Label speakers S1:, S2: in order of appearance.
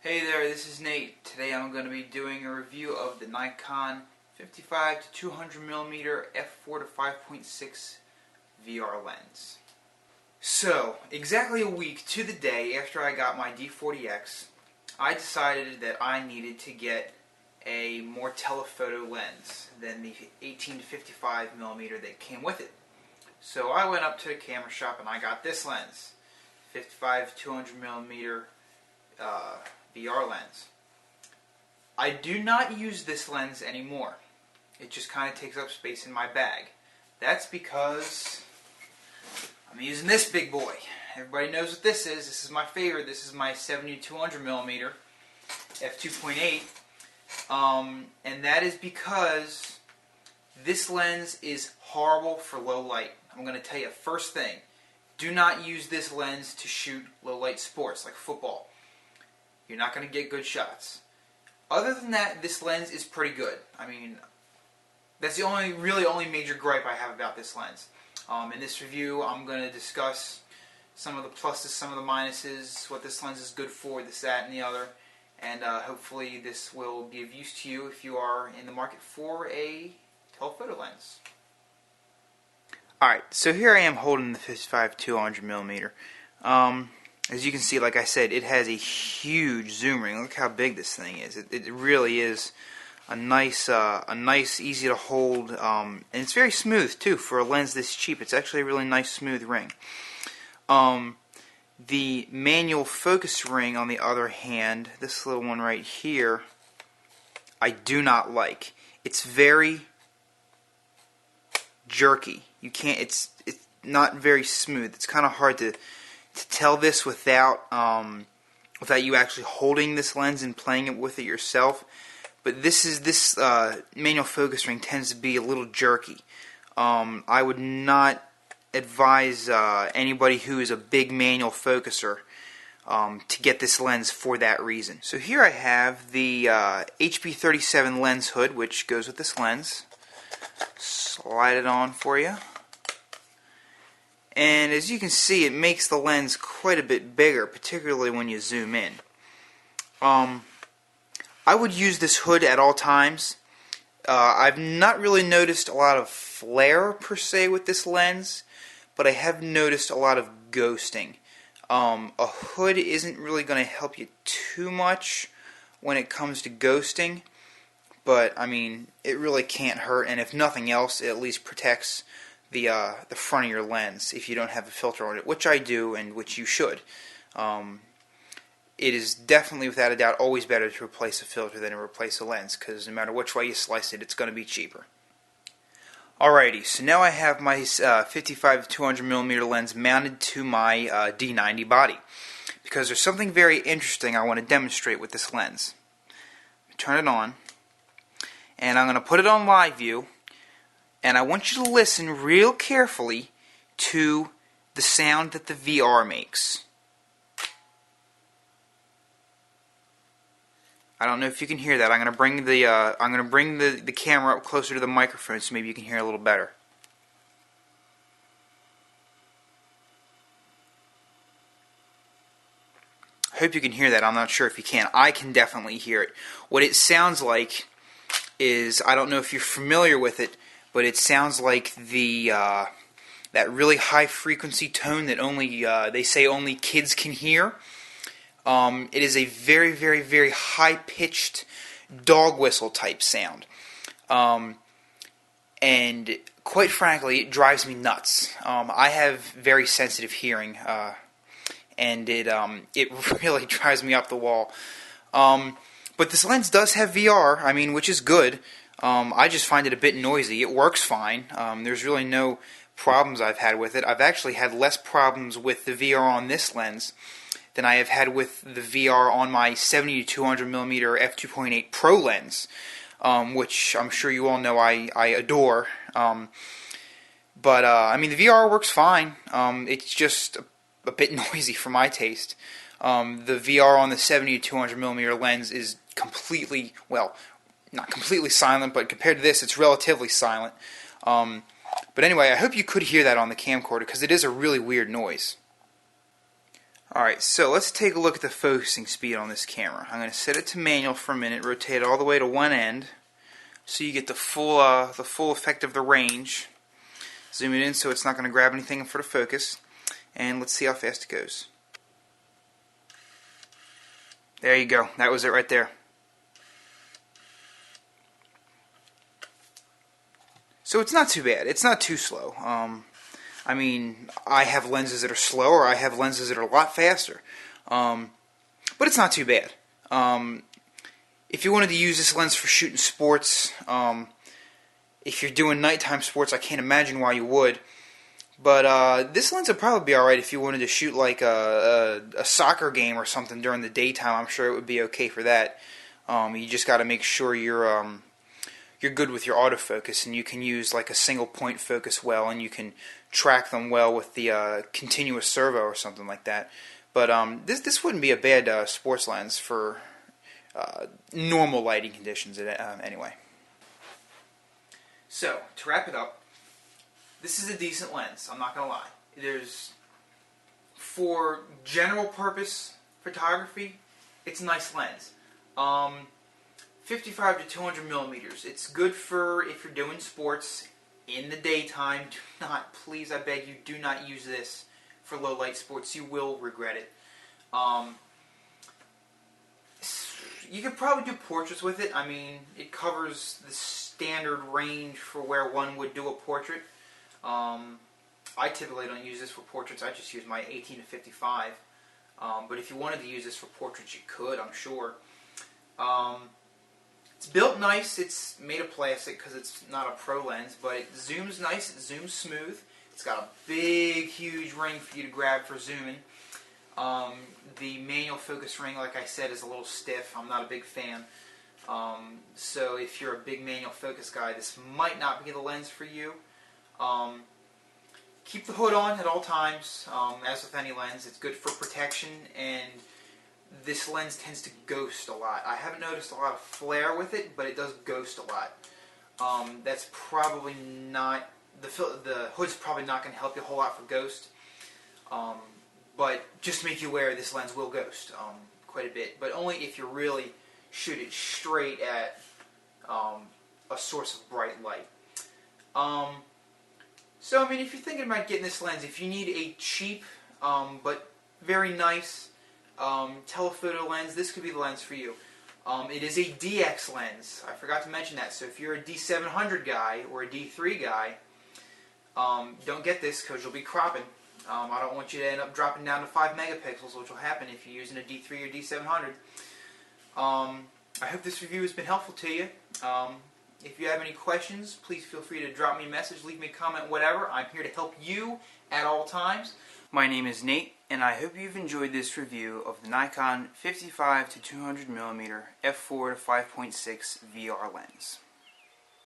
S1: Hey there, this is Nate. Today I'm going to be doing a review of the Nikon 55 to 200mm f4 to 5.6 VR lens. So, exactly a week to the day after I got my D40X, I decided that I needed to get a more telephoto lens than the 18 to 55mm that came with it. So I went up to the camera shop and I got this lens, 55 to 200mm VR lens. I do not use this lens anymore. It just kind of takes up space in my bag. That's because I'm using this big boy. Everybody knows what this is. This is my favorite. This is my 70 to 200mm f2.8. And that is because this lens is horrible for low light. I'm going to tell you first thing. Do not use this lens to shoot low light sports like football. You're not going to get good shots. Other than that, this lens is pretty good. I mean, that's the only major gripe I have about this lens. In this review, I'm going to discuss some of the pluses, some of the minuses, what this lens is good for, this, that, and the other. And hopefully this will be of use to you if you are in the market for a telephoto lens. Alright, so here I am holding the 55 200mm. As you can see, like I said, it has a huge zoom ring. Look how big this thing is. It really is a nice, easy to hold, and it's very smooth too for a lens this cheap. It's actually a really nice, smooth ring. The manual focus ring, on the other hand, this little one right here, I do not like. It's very jerky. You can't. It's not very smooth. It's kind of hard to tell this without you actually holding this lens and playing it with it yourself. But this manual focus ring tends to be a little jerky. I would not advise anybody who is a big manual focuser to get this lens for that reason. So here I have the HP37 lens hood, which goes with this lens. Slide it on for you. And as you can see, it makes the lens quite a bit bigger, particularly when you zoom in. I would use this hood at all times. I've not really noticed a lot of flare per se with this lens, but I have noticed a lot of ghosting. A hood isn't really going to help you too much when it comes to ghosting, but I mean, it really can't hurt, and if nothing else, it at least protects the front of your lens if you don't have a filter on it, which I do and which you should. It is definitely, without a doubt, always better to replace a filter than to replace a lens, because no matter which way you slice it, it's going to be cheaper. Alrighty, so now I have my 55 to 200mm lens mounted to my D90 body, because there's something very interesting I want to demonstrate with this lens. Turn it on, and I'm going to put it on live view. And I want you to listen real carefully to the sound that the VR makes. I don't know if you can hear that. I'm going to bring the camera up closer to the microphone so maybe you can hear a little better. I hope you can hear that. I'm not sure if you can. I can definitely hear it. What it sounds like is, I don't know if you're familiar with it, but it sounds like that really high frequency tone that only they say only kids can hear. It is a very, very, very high pitched dog whistle type sound, and quite frankly, it drives me nuts. I have very sensitive hearing, and it really drives me up the wall. But this lens does have VR, I mean, which is good. I just find it a bit noisy. It works fine. There's really no problems I've had with it. I've actually had less problems with the VR on this lens than I have had with the VR on my 70 to 200mm f2.8 Pro lens, which I'm sure you all know I adore. But I mean, the VR works fine. It's just a bit noisy for my taste. The VR on the 70 to 200mm lens is completely, well, not completely silent, but compared to this, it's relatively silent. But anyway, I hope you could hear that on the camcorder, because it is a really weird noise. Alright, so let's take a look at the focusing speed on this camera. I'm going to set it to manual for a minute, rotate it all the way to one end, so you get the full effect of the range. Zoom it in so it's not going to grab anything for the focus, and let's see how fast it goes. There you go, that was it right there. So it's not too bad, it's not too slow. I mean, I have lenses that are slower, I have lenses that are a lot faster. But it's not too bad. If you wanted to use this lens for shooting sports, if you're doing nighttime sports, I can't imagine why you would. But this lens would probably be alright if you wanted to shoot like a soccer game or something during the daytime. I'm sure it would be okay for that. You just got to make sure you're good with your autofocus, and you can use like a single point focus well, and you can track them well with the continuous servo or something like that. But this wouldn't be a bad sports lens for normal lighting conditions anyway. So, to wrap it up, this is a decent lens, I'm not going to lie. For general purpose photography, it's a nice lens. 55 to 200 millimeters. It's good for if you're doing sports in the daytime. Do not, please, I beg you, do not use this for low light sports. You will regret it. You could probably do portraits with it. I mean, it covers the standard range for where one would do a portrait. I typically don't use this for portraits. I just use my 18 to 55. But if you wanted to use this for portraits, you could, I'm sure. It's built nice. It's made of plastic because it's not a pro lens, but it zooms nice. It zooms smooth. It's got a big, huge ring for you to grab for zooming. The manual focus ring, like I said, is a little stiff. I'm not a big fan. So if you're a big manual focus guy, this might not be the lens for you. Keep the hood on at all times. As with any lens, it's good for protection, and this lens tends to ghost a lot. I haven't noticed a lot of flare with it, but it does ghost a lot. That's probably not, the hood's probably not going to help you a whole lot for ghost. But just to make you aware, this lens will ghost quite a bit, but only if you really shoot it straight at a source of bright light. So, I mean, if you're thinking about getting this lens, if you need a cheap but very nice telephoto lens, this could be the lens for you. It is a DX lens. I forgot to mention that. So if you're a D700 guy or a D3 guy, don't get this because you'll be cropping. I don't want you to end up dropping down to 5 megapixels, which will happen if you're using a D3 or D700. I hope this review has been helpful to you. If you have any questions, please feel free to drop me a message, leave me a comment, whatever. I'm here to help you at all times. My name is Nate, and I hope you've enjoyed this review of the Nikon 55 to 200 millimeter f4 to 5.6 VR lens.